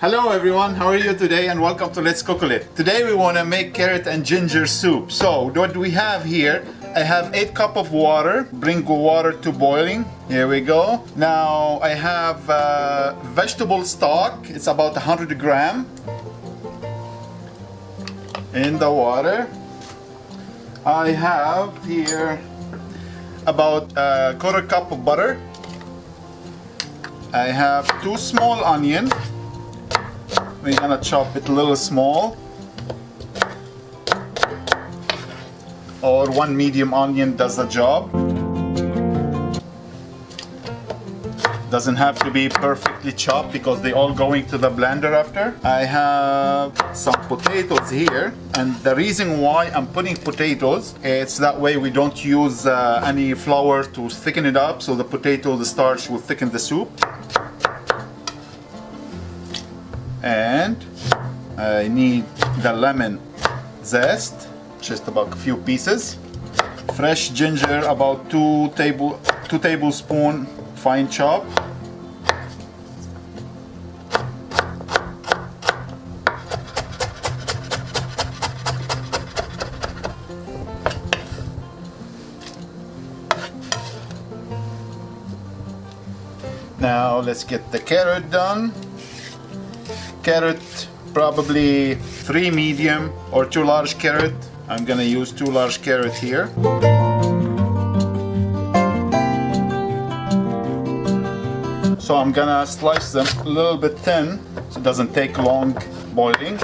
Hello everyone, how are you today and welcome to Let's Cook It. Today we want to make carrot and ginger soup. So what do we have here? I have 8 cups of water. Bring water to boiling. Here we go. Now I have vegetable stock. It's about 100 grams in the water. I have here about a quarter cup of butter. I have 2 small onions. We're gonna chop it a little small, or 1 medium onion does the job. Doesn't have to be perfectly chopped because they all going to the blender after. I have some potatoes here, and the reason why I'm putting potatoes, it's that way we don't use any flour to thicken it up, so the potato, the starch will thicken the soup. And I need the lemon zest, just about a few pieces. Fresh ginger, about 2 tablespoons, fine chop. Now let's get the carrot done. Carrot, probably 3 medium or 2 large carrot. I'm gonna use 2 large carrot here. So I'm gonna slice them a little bit thin so it doesn't take long boiling.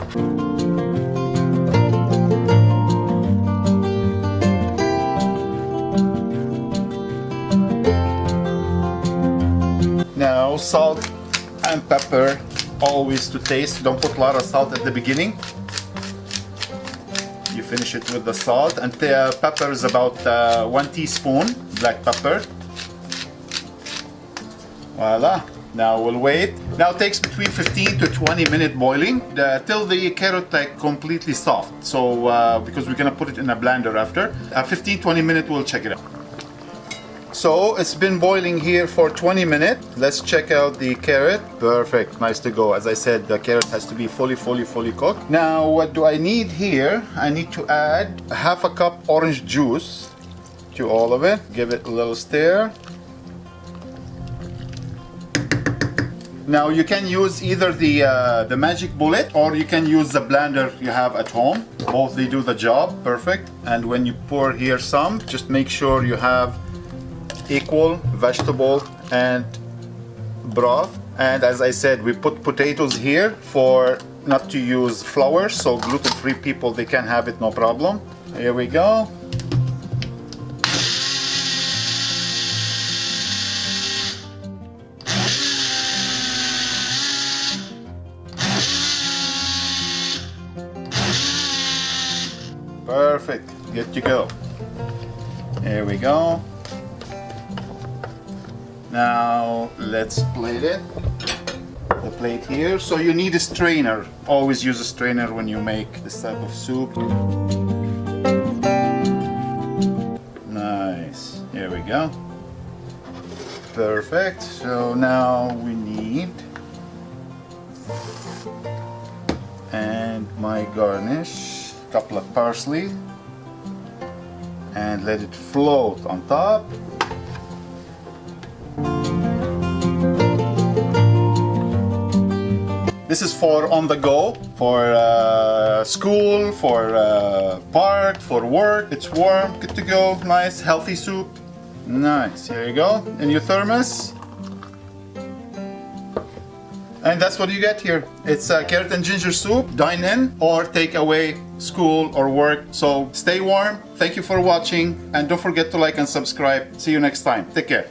Now salt and pepper, always to taste. Don't put a lot of salt at the beginning. You finish it with the salt, and the pepper is about 1 teaspoon black pepper. Voila. Now we'll wait. Now it takes between 15 to 20 minutes boiling till the carrot like completely soft. So because we're gonna put it in a blender after 15-20 minutes, we'll check it out. So it's been boiling here for 20 minutes. Let's check out the carrot. Perfect, nice to go. As I said, the carrot has to be fully cooked. Now what do I need here? I need to add half a cup orange juice to all of it. Give it a little stir. Now you can use either the magic bullet, or you can use the blender you have at home. Both, they do the job perfect. And when you pour here some, just make sure you have equal vegetable and broth. And as I said, we put potatoes here for not to use flour, so gluten-free people, they can have it, no problem. Here we go. Perfect, good to go. Here we go. Now let's plate it. The plate here. So you need a strainer. Always use a strainer when you make this type of soup. Nice. Here we go. Perfect. So now we need, and my garnish, a couple of parsley, and let it float on top. This is for on the go, for school, for park, for work. It's warm, good to go, nice, healthy soup. Nice, here you go, in your thermos. And that's what you get here. It's a carrot and ginger soup. Dine in or take away, school or work. So stay warm. Thank you for watching, and don't forget to like and subscribe. See you next time. Take care.